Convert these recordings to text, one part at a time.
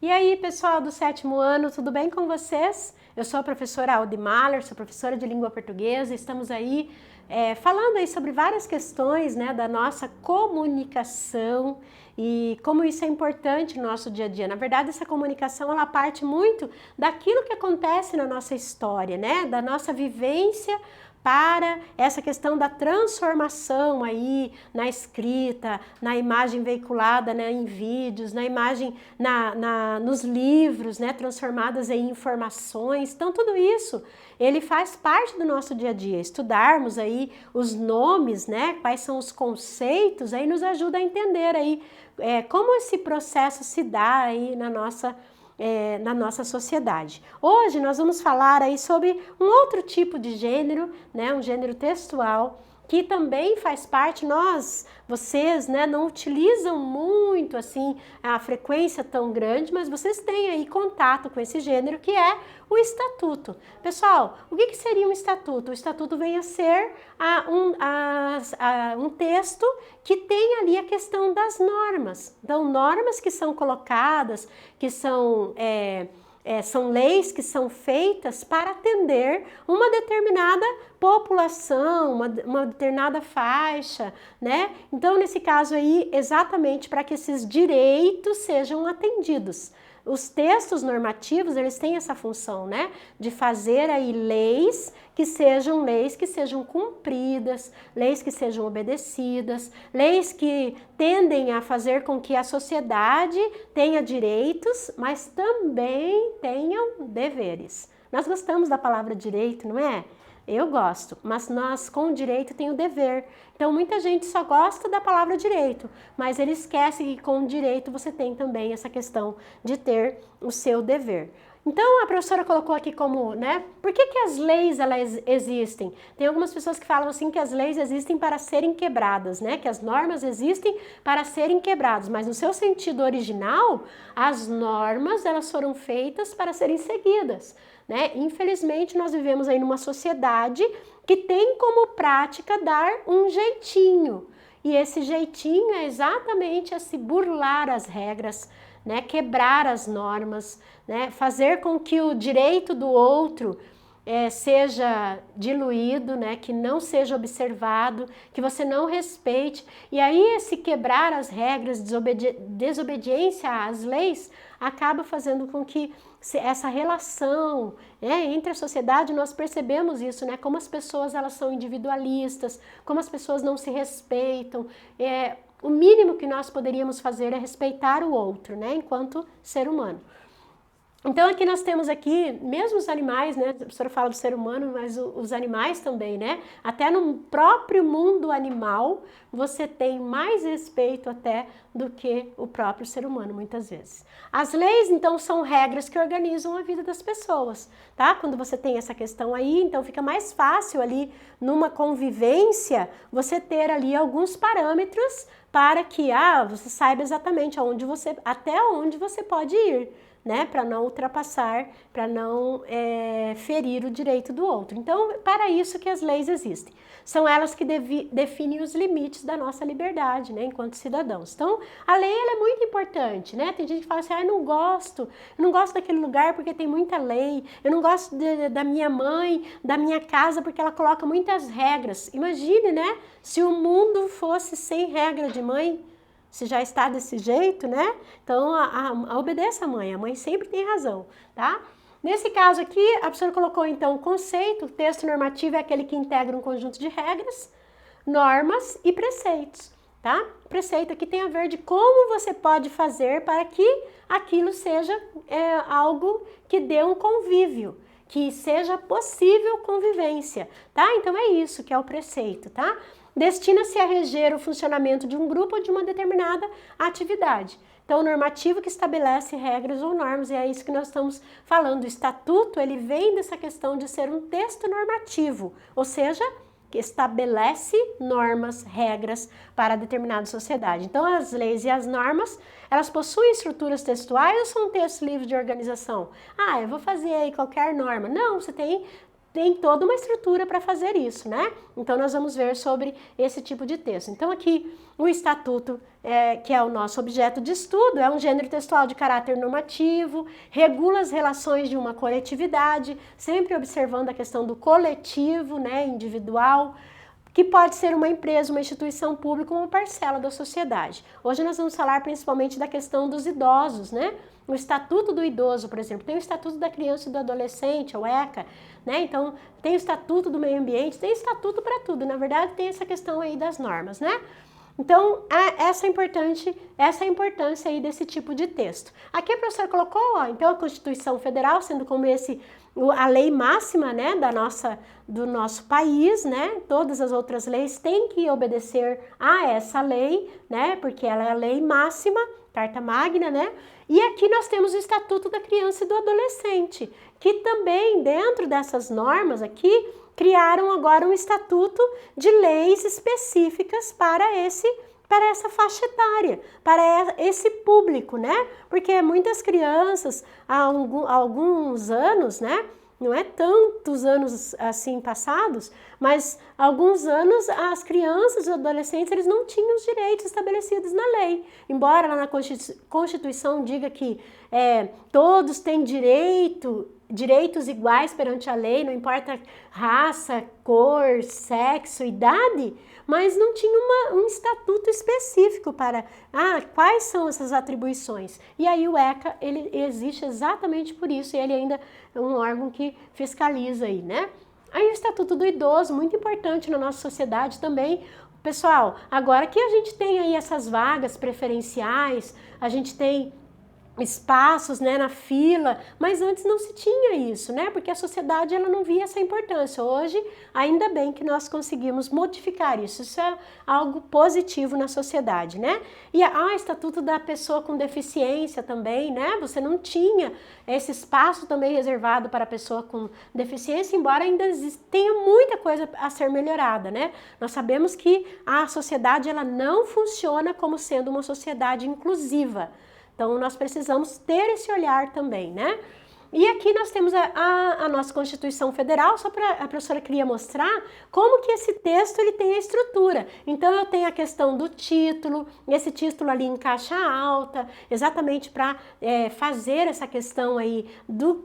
E aí, pessoal do 7º ano, tudo bem com vocês? Eu sou a professora Aldi Mahler, sou professora de língua portuguesa. Estamos aí falando aí sobre várias questões, né, da nossa comunicação e como isso é importante no nosso dia a dia. Na verdade, essa comunicação, ela parte muito daquilo que acontece na nossa história, né, da nossa vivência para essa questão da transformação aí na escrita, na imagem veiculada, né, em vídeos, na imagem, nos livros, né, transformadas em informações. Então, tudo isso, ele faz parte do nosso dia a dia. Estudarmos aí os nomes, né, quais são os conceitos, aí nos ajuda a entender aí como esse processo se dá aí na nossa sociedade. Hoje nós vamos falar aí sobre um outro tipo de gênero, né, um gênero textual, que também faz parte, vocês, né, não utilizam muito assim a frequência tão grande, mas vocês têm aí contato com esse gênero que é o estatuto. Pessoal, o que seria um estatuto? O estatuto vem a ser um texto que tem ali a questão das normas. Então, normas que são colocadas, que são leis que são feitas para atender uma determinada população, uma determinada faixa, né? Então, nesse caso aí, exatamente para que esses direitos sejam atendidos. Os textos normativos, eles têm essa função, né, de fazer aí leis que sejam cumpridas, leis que sejam obedecidas, leis que tendem a fazer com que a sociedade tenha direitos, mas também tenham deveres. Nós gostamos da palavra direito, não é? Eu gosto, mas nós com o direito tem o dever. Então muita gente só gosta da palavra direito, mas ele esquece que com o direito você tem também essa questão de ter o seu dever. Então a professora colocou aqui como, né, por que as leis elas existem? Tem algumas pessoas que falam assim que as leis existem para serem quebradas, né, que as normas existem para serem quebradas, mas no seu sentido original, as normas elas foram feitas para serem seguidas, né? Infelizmente nós vivemos aí numa sociedade que tem como prática dar um jeitinho, e esse jeitinho é exatamente a se burlar as regras, né, quebrar as normas, né, fazer com que o direito do outro seja diluído, né, que não seja observado, que você não respeite. E aí esse quebrar as regras, desobediência às leis, acaba fazendo com que essa relação entre a sociedade, nós percebemos isso, né, como as pessoas elas são individualistas, como as pessoas não se respeitam. O mínimo que nós poderíamos fazer é respeitar o outro, né, enquanto ser humano. Então aqui nós temos aqui, mesmo os animais, né, a professora fala do ser humano, mas os animais também, né, até no próprio mundo animal, você tem mais respeito até do que o próprio ser humano, muitas vezes. As leis, então, são regras que organizam a vida das pessoas, tá? Quando você tem essa questão aí, então fica mais fácil ali, numa convivência, você ter ali alguns parâmetros para que, você saiba exatamente até onde você pode ir, né, para não ultrapassar, para não ferir o direito do outro. Então, para isso que as leis existem. São elas que definem os limites da nossa liberdade, né, enquanto cidadãos. Então, a lei ela é muito importante, né? Tem gente que fala assim, eu não gosto daquele lugar porque tem muita lei, eu não gosto da minha mãe, da minha casa porque ela coloca muitas regras. Imagine, né, se o mundo fosse sem regra de mãe, se já está desse jeito, né? Então, obedeça a mãe sempre tem razão, tá? Nesse caso aqui, a professora colocou então o conceito, o texto normativo é aquele que integra um conjunto de regras, normas e preceitos, tá? Preceito aqui tem a ver de como você pode fazer para que aquilo seja algo que dê um convívio, que seja possível convivência, tá? Então é isso que é o preceito, tá? Destina-se a reger o funcionamento de um grupo ou de uma determinada atividade. Então, o normativo que estabelece regras ou normas, e é isso que nós estamos falando. O estatuto, ele vem dessa questão de ser um texto normativo, ou seja, que estabelece normas, regras para determinada sociedade. Então, as leis e as normas, elas possuem estruturas textuais ou são textos livres de organização? Eu vou fazer aí qualquer norma. Não, você tem tem toda uma estrutura para fazer isso, né? Então, nós vamos ver sobre esse tipo de texto. Então, aqui, o estatuto, que é o nosso objeto de estudo, é um gênero textual de caráter normativo, regula as relações de uma coletividade, sempre observando a questão do coletivo, né, individual, que pode ser uma empresa, uma instituição pública, uma parcela da sociedade. Hoje nós vamos falar principalmente da questão dos idosos, né? O Estatuto do Idoso, por exemplo, tem o Estatuto da Criança e do Adolescente, o ECA, né? Então, tem o Estatuto do Meio Ambiente, tem estatuto para tudo, na verdade tem essa questão aí das normas, né? Então, essa é a importância aí desse tipo de texto. Aqui a professora colocou, ó, então a Constituição Federal, sendo como a lei máxima, né, do nosso país, né, todas as outras leis têm que obedecer a essa lei, né, porque ela é a lei máxima, Carta Magna, né, e aqui nós temos o Estatuto da Criança e do Adolescente, que também dentro dessas normas aqui, criaram agora um estatuto de leis específicas para essa faixa etária, para esse público, né? Porque muitas crianças, há alguns anos, né? Não é tantos anos assim passados, mas há alguns anos as crianças e os adolescentes eles não tinham os direitos estabelecidos na lei. Embora lá na Constituição diga que todos têm direitos iguais perante a lei, não importa raça, cor, sexo, idade, mas não tinha um estatuto específico para quais são essas atribuições. E aí o ECA, ele existe exatamente por isso, e ele ainda é um órgão que fiscaliza aí, né? Aí o Estatuto do Idoso, muito importante na nossa sociedade também. Pessoal, agora que a gente tem aí essas vagas preferenciais, a gente tem espaços, né, na fila, mas antes não se tinha isso, né, porque a sociedade ela não via essa importância. Hoje, ainda bem que nós conseguimos modificar isso, isso é algo positivo na sociedade, né. E Estatuto da Pessoa com Deficiência também, né, você não tinha esse espaço também reservado para a pessoa com deficiência, embora ainda tenha muita coisa a ser melhorada, né. Nós sabemos que a sociedade ela não funciona como sendo uma sociedade inclusiva. Então, nós precisamos ter esse olhar também, né? E aqui nós temos a nossa Constituição Federal, só para a professora queria mostrar como que esse texto ele tem a estrutura. Então, eu tenho a questão do título, esse título ali em caixa alta, exatamente para fazer essa questão aí do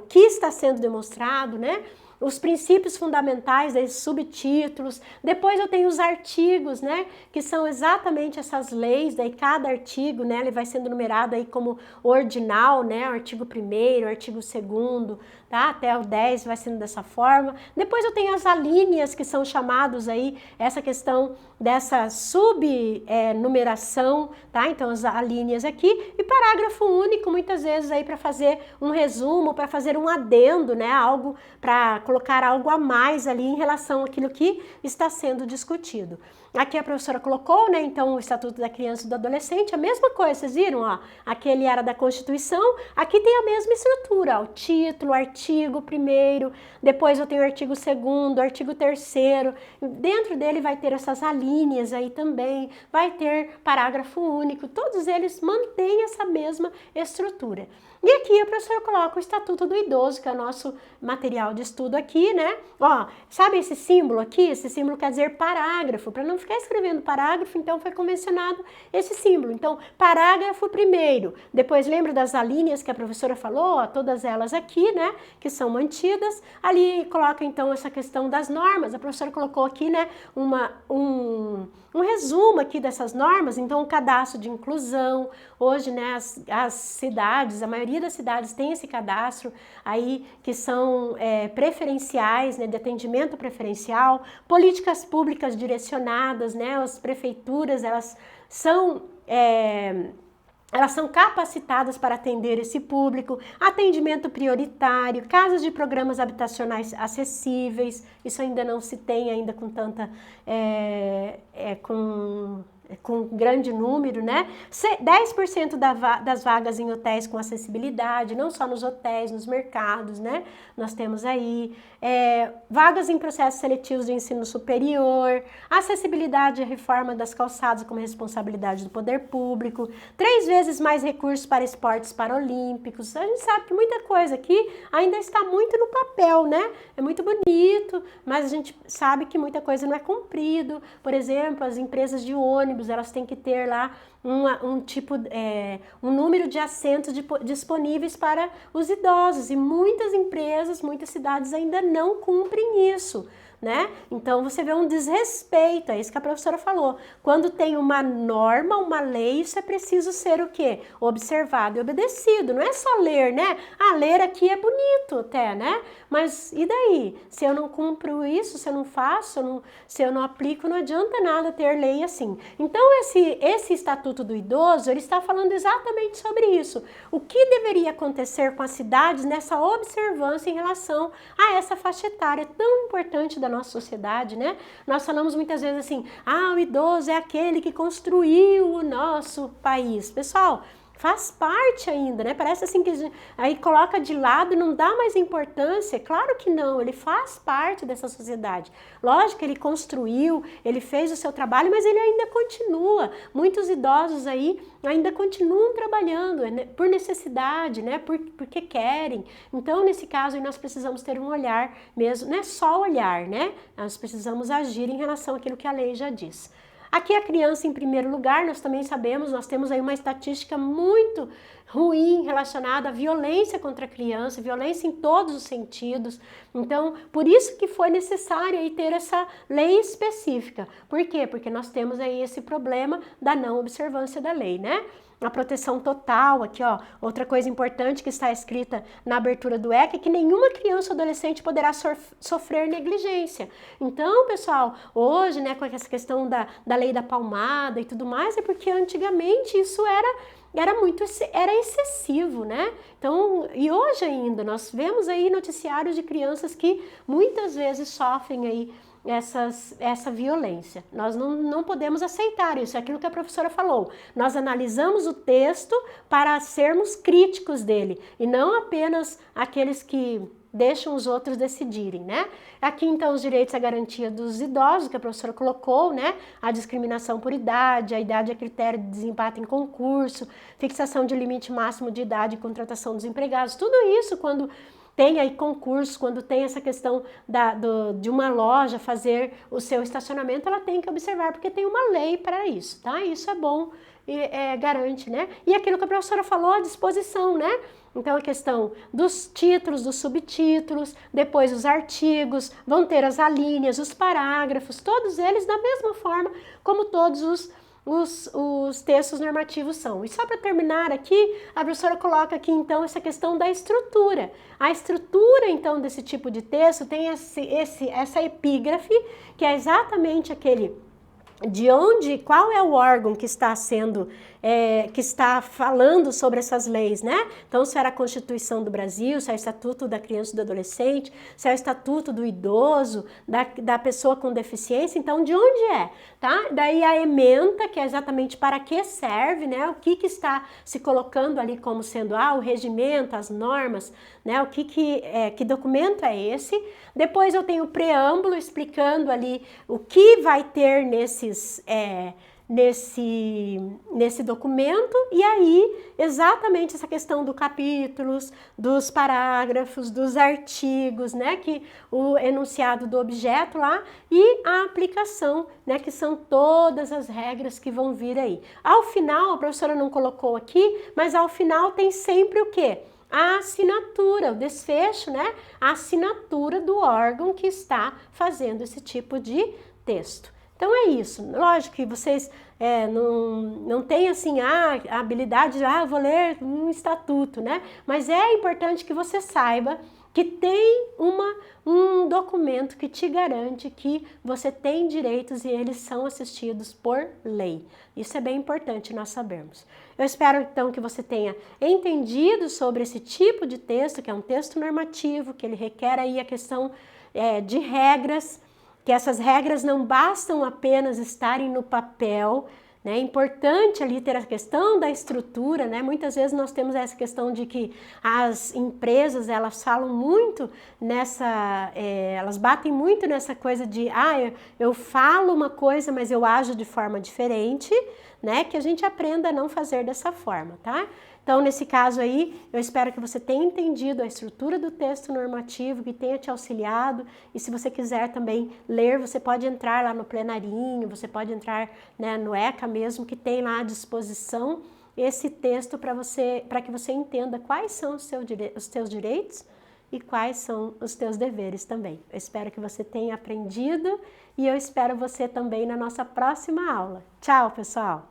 que está sendo demonstrado, né? Os princípios fundamentais, esses subtítulos. Depois eu tenho os artigos, né, que são exatamente essas leis, daí cada artigo, né, ele vai sendo numerado aí como ordinal, né, o artigo 1º, o artigo 2º, tá, até o 10 vai sendo dessa forma. Depois eu tenho as alíneas, que são chamados aí, essa questão dessa subnumeração, tá, então as alíneas aqui, e parágrafo único, muitas vezes aí para fazer um resumo, para fazer um adendo, né, algo para colocar algo a mais ali em relação àquilo que está sendo discutido. Aqui a professora colocou, né, então o Estatuto da Criança e do Adolescente, a mesma coisa, vocês viram, ó, aquele era da Constituição, aqui tem a mesma estrutura, ó, o título, o artigo 1º, depois eu tenho o artigo 2º, o artigo 3º, dentro dele vai ter essas alíneas aí também, vai ter parágrafo único, todos eles mantêm essa mesma estrutura. E aqui a professora coloca o Estatuto do Idoso, que é o nosso material de estudo aqui, né? Ó, sabe esse símbolo aqui? Esse símbolo quer dizer parágrafo. Para não ficar escrevendo parágrafo, então foi convencionado esse símbolo. Então, parágrafo 1º. Depois, lembra das alíneas que a professora falou? Ó, todas elas aqui, né? Que são mantidas. Ali coloca, então, essa questão das normas. A professora colocou aqui, né? Um resumo aqui dessas normas. Então, o cadastro de inclusão. Hoje, né? As cidades, a maioria das cidades tem esse cadastro aí que são preferenciais, né, de atendimento preferencial, políticas públicas direcionadas, né, as prefeituras, elas são capacitadas para atender esse público, atendimento prioritário, casas de programas habitacionais acessíveis, isso ainda não se tem ainda com tanta, com grande número, né? 10% das vagas em hotéis com acessibilidade, não só nos hotéis, nos mercados, né? Nós temos aí vagas em processos seletivos de ensino superior, acessibilidade e reforma das calçadas como responsabilidade do poder público, 3 vezes mais recursos para esportes paralímpicos. A gente sabe que muita coisa aqui ainda está muito no papel, né? É muito bonito, mas a gente sabe que muita coisa não é cumprido. Por exemplo, as empresas de ônibus, elas têm que ter lá um número de assentos disponíveis para os idosos, e muitas empresas, muitas cidades ainda não cumprem isso, né? Então você vê um desrespeito, é isso que a professora falou. Quando tem uma norma, uma lei, isso é preciso ser o quê? Observado e obedecido. Não é só ler, né? Ah, ler aqui é bonito até, né? Mas e daí? Se eu não cumpro isso, se eu não faço, se eu não aplico, não adianta nada ter lei assim. Então esse Estatuto do Idoso, ele está falando exatamente sobre isso. O que deveria acontecer com as cidades nessa observância em relação a essa faixa etária tão importante da nossa sociedade, né? Nós falamos muitas vezes assim, o idoso é aquele que construiu o nosso país. Pessoal, faz parte ainda, né? Parece assim que aí coloca de lado, não dá mais importância. Claro que não, ele faz parte dessa sociedade. Lógico que ele construiu, ele fez o seu trabalho, mas ele ainda continua. Muitos idosos aí ainda continuam trabalhando por necessidade, né? Porque querem. Então, nesse caso, nós precisamos ter um olhar mesmo, não é só olhar, né? Nós precisamos agir em relação àquilo que a lei já diz. Aqui a criança em primeiro lugar, nós também sabemos, nós temos aí uma estatística muito ruim relacionada à violência contra a criança, violência em todos os sentidos. Então, por isso que foi necessário aí ter essa lei específica. Por quê? Porque nós temos aí esse problema da não observância da lei, né? A proteção total, aqui ó, outra coisa importante que está escrita na abertura do ECA é que nenhuma criança ou adolescente poderá sofrer negligência. Então, pessoal, hoje, né, com essa questão da lei da palmada e tudo mais, é porque antigamente isso era excessivo, né? Então, e hoje ainda, nós vemos aí noticiários de crianças que muitas vezes sofrem aí essa violência. Nós não podemos aceitar isso, é aquilo que a professora falou. Nós analisamos o texto para sermos críticos dele e não apenas aqueles que deixam os outros decidirem, né? Aqui, então, os direitos à garantia dos idosos, que a professora colocou, né? A discriminação por idade, a idade é critério de desempate em concurso, fixação de limite máximo de idade e contratação dos empregados, tudo isso quando tem aí concurso, quando tem essa questão de uma loja fazer o seu estacionamento, ela tem que observar, porque tem uma lei para isso, tá? Isso é bom e garante, né? E aquilo que a professora falou, a disposição, né? Então, a questão dos títulos, dos subtítulos, depois os artigos, vão ter as alíneas, os parágrafos, todos eles da mesma forma como todos os textos normativos são. E só para terminar aqui, a professora coloca aqui então essa questão da estrutura. A estrutura então desse tipo de texto tem essa epígrafe, que é exatamente aquele qual é o órgão que está sendo, que está falando sobre essas leis, né? Então, se era a Constituição do Brasil, se é o Estatuto da Criança e do Adolescente, se é o Estatuto do Idoso, da pessoa com deficiência, então de onde é, tá? Daí a ementa, que é exatamente para que serve, né? O que está se colocando ali como sendo, o regimento, as normas, né? Que documento é esse? Depois eu tenho o preâmbulo explicando ali o que vai ter nesse documento, e aí exatamente essa questão do capítulos, dos parágrafos, dos artigos, né, que o enunciado do objeto lá, e a aplicação, né, que são todas as regras que vão vir aí. Ao final, a professora não colocou aqui, mas ao final tem sempre o quê? A assinatura, o desfecho, né? A assinatura do órgão que está fazendo esse tipo de texto. Então é isso. Lógico que vocês não têm assim a habilidade de, eu vou ler um estatuto, né? Mas é importante que você saiba que tem um documento que te garante que você tem direitos e eles são assistidos por lei. Isso é bem importante nós sabermos. Eu espero então que você tenha entendido sobre esse tipo de texto, que é um texto normativo, que ele requer aí a questão de regras, que essas regras não bastam apenas estarem no papel, né? É importante ali ter a questão da estrutura, né? Muitas vezes nós temos essa questão de que as empresas, elas falam muito nessa, elas batem muito nessa coisa de, eu falo uma coisa, mas eu ajo de forma diferente, né? Que a gente aprenda a não fazer dessa forma, tá? Então, nesse caso aí, eu espero que você tenha entendido a estrutura do texto normativo, que tenha te auxiliado, e se você quiser também ler, você pode entrar lá no plenarinho, você pode entrar, né, no ECA mesmo, que tem lá à disposição esse texto para que você entenda quais são os teus direitos e quais são os teus deveres também. Eu espero que você tenha aprendido e eu espero você também na nossa próxima aula. Tchau, pessoal!